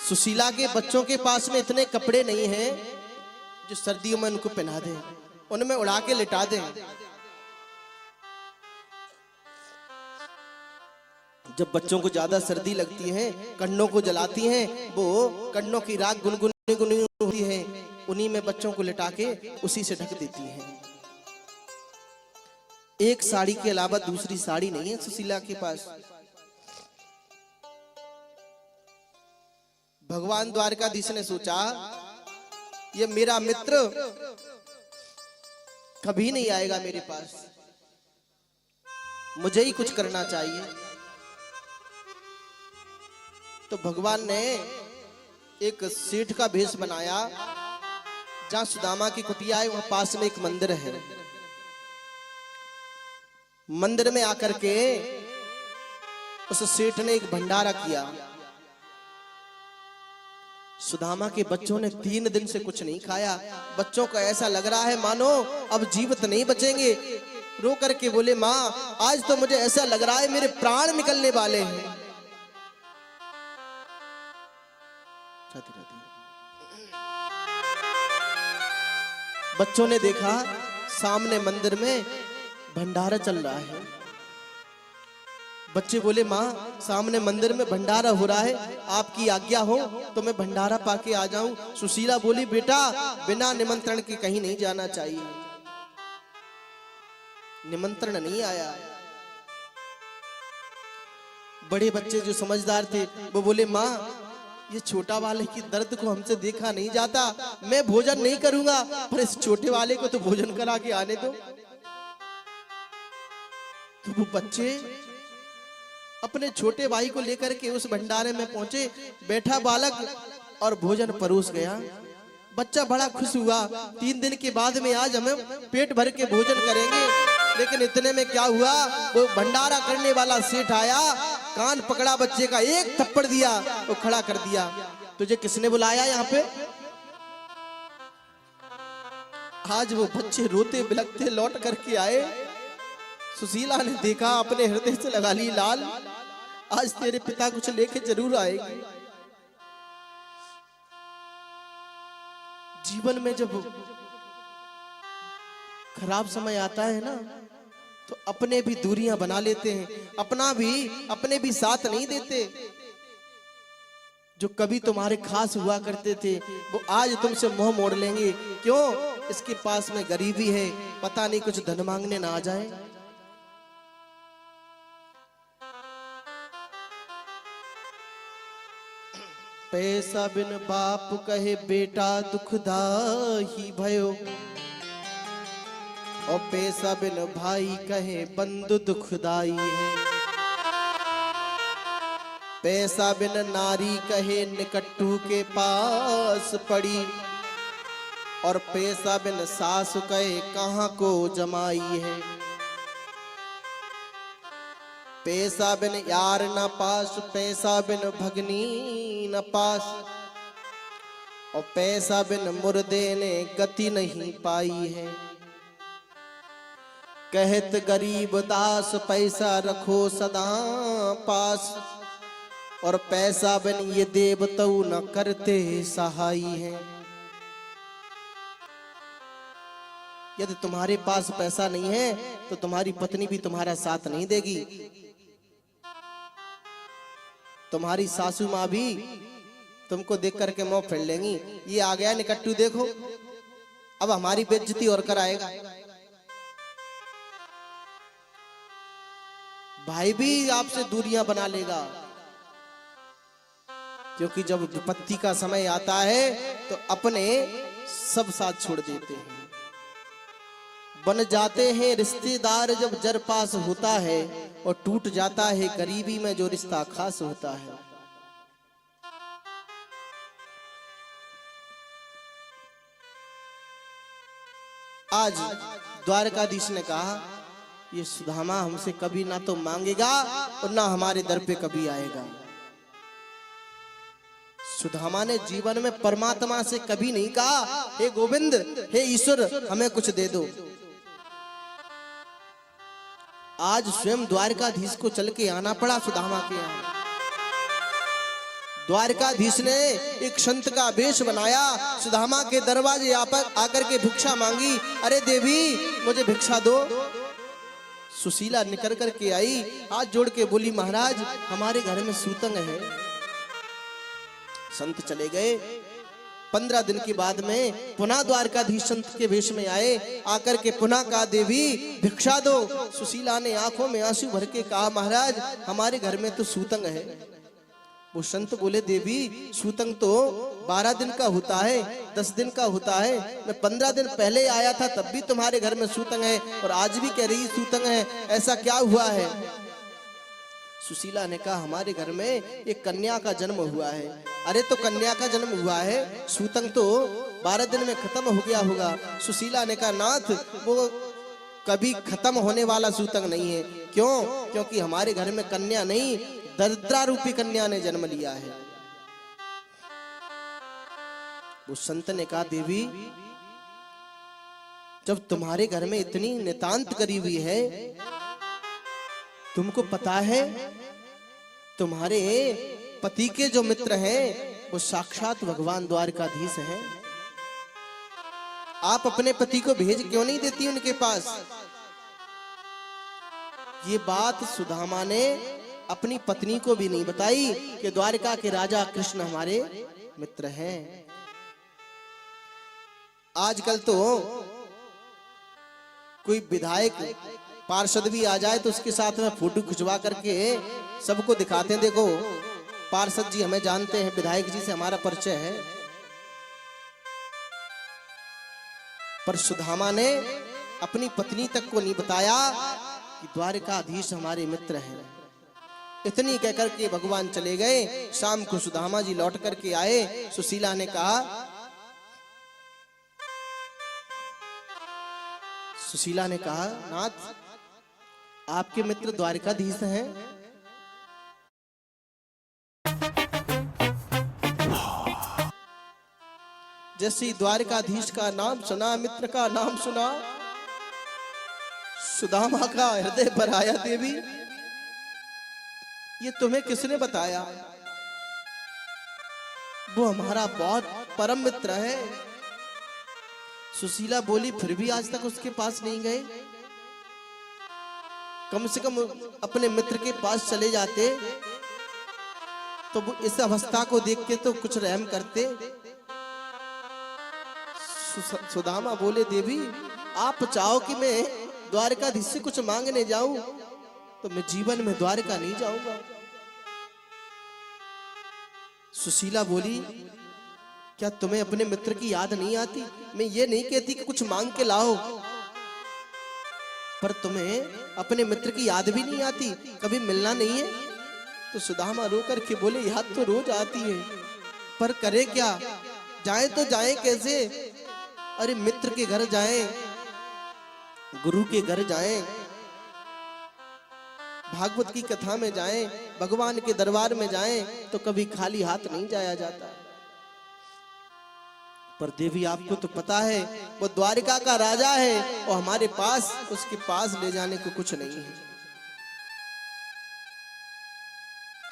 सुशीला के बच्चों के पास में इतने कपड़े नहीं हैं जो सर्दियों में उनको पहना दें, उनमें उड़ा के लिटा दें। जब बच्चों को ज्यादा सर्दी लगती है, कंडों को जलाती हैं, वो कंडों की राख गुनगुनी होती है, उन्हीं में बच्चों को लिटा के उसी से ढक देती हैं। एक साड़ी के अलावा दूसरी साड़ी नहीं है सुशीला के पास। भगवान द्वारकाधीश ने सोचा ये मेरा मित्र कभी नहीं आएगा मेरे पास, मुझे ही कुछ करना चाहिए। तो भगवान ने एक सेठ का भेष बनाया। जहां सुदामा की कुटिया है वहां पास में एक मंदिर है। मंदिर में आकर के उस सेठ ने एक भंडारा किया। सुदामा के बच्चों ने 3 दिन से कुछ नहीं खाया। बच्चों को ऐसा लग रहा है मानो अब जीवित नहीं बचेंगे। रो करके बोले, माँ आज तो मुझे ऐसा लग रहा है मेरे प्राण निकलने वाले हैं। बच्चों ने देखा सामने मंदिर में भंडारा चल रहा है। बच्चे बोले, माँ सामने मंदिर में भंडारा हो रहा है, आपकी आज्ञा हो तो मैं भंडारा पाके आ जाऊं। सुशीला बोली, बेटा बिना निमंत्रण के कहीं नहीं जाना चाहिए। निमंत्रण नहीं आया। बड़े बच्चे जो समझदार थे वो बोले, माँ ये छोटा वाले की दर्द को हमसे देखा नहीं जाता, मैं भोजन नहीं करूंगा, पर इस छोटे वाले को तो भोजन करा के आने दो। तो वो बच्चे अपने छोटे भाई को लेकर के उस भंडारे में पहुंचे। बैठा बालक और भोजन परोस गया। बच्चा बड़ा खुश हुआ, 3 दिन के बाद में आज हम पेट भर के भोजन करेंगे। लेकिन इतने में क्या हुआ, वो भंडारा करने वाला सेठ आया, कान पकड़ा बच्चे का, एक थप्पड़ दिया, वो खड़ा कर दिया। तुझे किसने बुलाया यहाँ पे? आज वो बच्चे रोते बिलखते लौट करके आए। सुशीला ने देखा, अपने हृदय से लगा ली, लाल आज तेरे पिता कुछ लेके जरूर आएंगे। जीवन में जब खराब समय आता है ना, तो अपने भी दूरियां बना लेते हैं, अपने भी साथ नहीं देते। जो कभी तुम्हारे खास हुआ करते थे वो आज तुमसे मुंह मोड़ लेंगे। क्यों? इसके पास में गरीबी है, पता नहीं कुछ धन मांगने ना आ जाए। पैसा बिन बाप कहे बेटा दुखदाही भयो, और पैसा बिन भाई कहे बंधु दुखदाई है। पैसा बिन नारी कहे निकट्टू के पास पड़ी, और पैसा बिन सास कहे कहाँ को जमाई है। पैसा बिन यार न पास, पैसा बिन भगनी न पास, और पैसा बिन मुर्दे ने गति नहीं पाई है। कहत गरीब दास पैसा रखो सदा पास, और पैसा बिन ये देवतऊ न करते सहाई है। यदि तुम्हारे पास पैसा नहीं है तो तुम्हारी पत्नी भी तुम्हारा साथ नहीं देगी, तुम्हारी सासू माँ भी तुमको देख करके मुंह फेर लेंगी। ये आ गया निकट्टू, देखो अब हमारी बेइज्जती और कराएगा। भाई भी आपसे दूरियां बना लेगा, क्योंकि जब विपत्ति का समय आता है तो अपने सब साथ छोड़ देते हैं। बन जाते हैं रिश्तेदार जब जर पास होता है, और टूट जाता है गरीबी में जो रिश्ता खास होता है। आज द्वारकाधीश ने कहा ये सुदामा हमसे कभी ना तो मांगेगा और ना हमारे दर पे कभी आएगा। सुदामा ने जीवन में परमात्मा से कभी नहीं कहा हे गोविंद, हे ईश्वर हमें कुछ दे दो। आज स्वयं द्वारकाधीश को चल के आना पड़ा सुदामा के यहाँ। द्वारकाधीश ने एक संत का वेश बनाया, सुदामा के दरवाजे आकर के भिक्षा मांगी। अरे देवी मुझे भिक्षा दो। सुशीला निकल करके आई, हाथ जोड़ के बोली महाराज हमारे घर में सूतंग है। संत चले गए। 15 दिन के बाद में पुनः द्वारकाधीश संत के वेश में आए, आकर के पुनः कहा देवी भिक्षा दो। सुशीला ने आंखों में आंसू भर के कहा महाराज हमारे घर में तो सूतंग है। वो संत बोले देवी सूतंग तो 12 दिन का होता है, 10 दिन का होता है। मैं 15 दिन पहले आया था तब भी तुम्हारे घर में सूतंग है और आज भी कह रही सूतंग है, ऐसा क्या हुआ है? सुशीला ने कहा हमारे घर में एक कन्या का जन्म हुआ है। अरे तो कन्या का जन्म हुआ है, सूतंग तो 12 दिन में खत्म हो गया होगा। सुशीला ने कहा नाथ वो कभी खत्म होने वाला सूतंग नहीं है। क्यों? क्योंकि हमारे घर में कन्या नहीं दरिद्रा रूपी कन्या ने जन्म लिया है। वो संत ने कहा देवी जब तुम्हारे घर में इतनी नितांत करी हुई है, तुमको पता है तुम्हारे पति के जो मित्र हैं वो साक्षात भगवान द्वारकाधीश हैं। आप अपने पति को भेज क्यों नहीं देती उनके पास? ये बात सुदामा ने अपनी पत्नी को भी नहीं बताई कि द्वारका के राजा कृष्ण हमारे मित्र हैं। आजकल तो कोई विधायक पार्षद भी आ जाए तो उसके साथ में फोटो खिंचवा करके सबको दिखाते हैं, देखो पार्षद जी हमें जानते हैं, विधायक जी से हमारा परिचय है। पर सुदामा ने अपनी पत्नी तक को नहीं बताया कि द्वारकाधीश हमारे मित्र हैं। इतनी कहकर के भगवान चले गए। शाम को सुदामा जी लौट करके आए। सुशीला ने कहा नाथ आपके मित्र द्वारकाधीश हैं? जैसे द्वारकाधीश का नाम सुना, मित्र का नाम सुना, सुदामा का हृदय भर आया। देवी ये तुम्हें किसने बताया? वो हमारा बहुत परम मित्र है। सुशीला बोली फिर भी आज तक उसके पास नहीं गए? कम से कम अपने मित्र के पास चले जाते तो वो इस अवस्था को देख के तो कुछ रहम करते। सुदामा बोले देवी आप चाहो कि मैं द्वारकाधीश से कुछ मांगने जाऊं तो मैं जीवन में द्वारका नहीं जाऊंगा। सुशीला बोली क्या तुम्हें अपने मित्र की याद नहीं आती? मैं ये नहीं कहती कि कुछ मांग के लाओ, पर तुम्हें अपने मित्र की याद भी नहीं आती, कभी मिलना नहीं है? तो सुदामा रो करके बोले याद तो रोज आती है, पर करे क्या? जाए तो जाए कैसे? अरे मित्र के घर जाए, गुरु के घर जाए, भागवत की कथा में जाएं, भगवान के दरबार में जाएं, तो कभी खाली हाथ नहीं जाया जाता। पर देवी आपको तो पता है वो द्वारिका का राजा है और हमारे पास उसके पास ले जाने को कुछ नहीं है।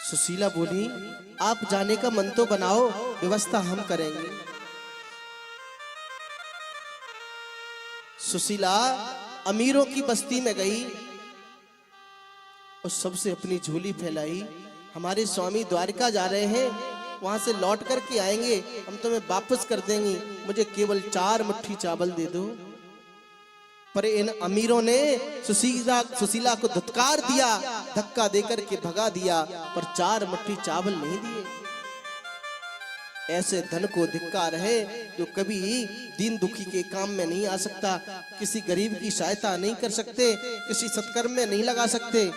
सुशीला बोली आप जाने का मन तो बनाओ, व्यवस्था हम करेंगे। सुशीला अमीरों की बस्ती में गई और सबसे अपनी झोली फैलाई। हमारे स्वामी द्वारका जा रहे हैं, वहां से लौट करके आएंगे, हम तुम्हें वापस कर देंगे, मुझे केवल 4 मुट्ठी चावल दे दो। पर इन अमीरों ने सुशीला को धुतकार दिया, धक्का देकर के भगा दिया, पर 4 मुट्ठी चावल नहीं दिए। ऐसे धन को धिक्कार है जो कभी दीन दुखी के काम में नहीं आ सकता, किसी गरीब की सहायता नहीं कर सकते, किसी सत्कर्म में नहीं लगा सकते।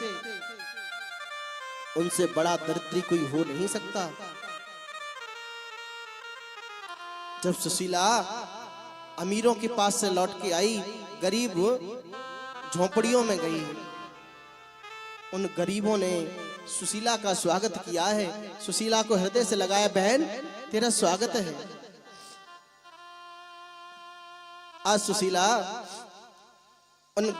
उनसे बड़ा दरिद्री कोई हो नहीं सकता। जब सुशीला अमीरों के पास से लौट के आई, गरीब झोपड़ियों में गई, उन गरीबों ने सुशीला का स्वागत किया है। सुशीला को हृदय से लगाया, बहन तेरा स्वागत है। आज सुशीला उन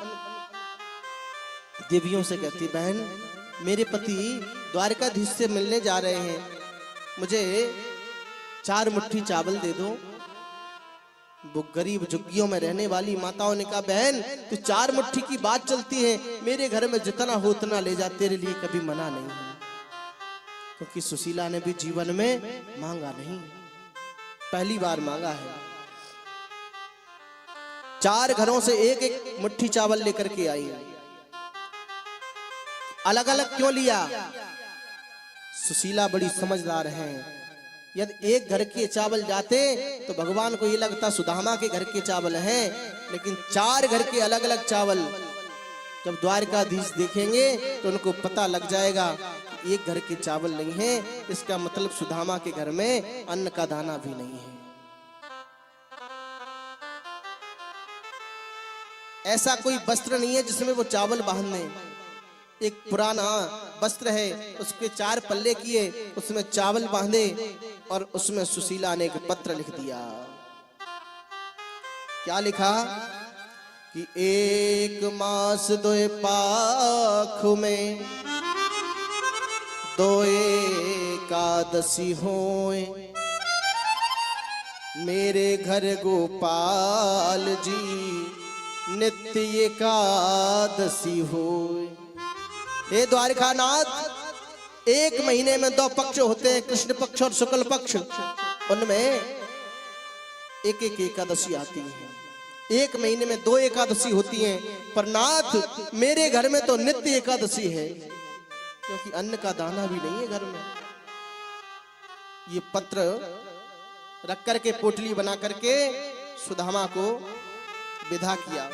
देवियों से कहती, बहन मेरे पति द्वारकाधीश से मिलने जा रहे हैं, मुझे 4 मुट्ठी चावल दे दो। वो गरीब झुग्गियों में रहने वाली माताओं ने कहा, बहन तू 4 मुट्ठी की बात चलती है, मेरे घर में जितना हो उतना ले जा, तेरे लिए कभी मना नहीं है। क्योंकि सुशीला ने भी जीवन में मांगा नहीं, पहली बार मांगा है। 4 घरों से एक एक मुट्ठी चावल लेकर के आई। अलग अलग क्यों लिया? सुशीला बड़ी समझदार हैं। यदि एक घर के चावल जाते तो भगवान को ये लगता सुदामा के घर के चावल हैं, लेकिन 4 घर के अलग अलग चावल जब द्वारकाधीश देखेंगे तो उनको पता लग जाएगा कि एक घर के चावल नहीं है, इसका मतलब सुदामा के घर में अन्न का दाना भी नहीं है। ऐसा कोई वस्त्र नहीं है जिसमें वो चावल बांधने। एक पुराना वस्त्र है, उसके 4 पल्ले किए, उसमें चावल बांधे और उसमें सुशीला ने एक पत्र लिख दिया। क्या लिखा कि 1 मास 2 पाख में 2 एकादशी होए, मेरे घर गोपाल जी नित्य एकादशी होए। हे द्वारकानाथ, 1 महीने में 2 पक्ष होते हैं, कृष्ण पक्ष और शुक्ल पक्ष, उनमें एक एक एकादशी आती है। 1 महीने में 2 एकादशी होती हैं, पर नाथ मेरे घर में तो नित्य एकादशी है, क्योंकि अन्न का दाना भी नहीं है घर में। ये पत्र रख करके पोटली बना करके सुदामा को विदा किया।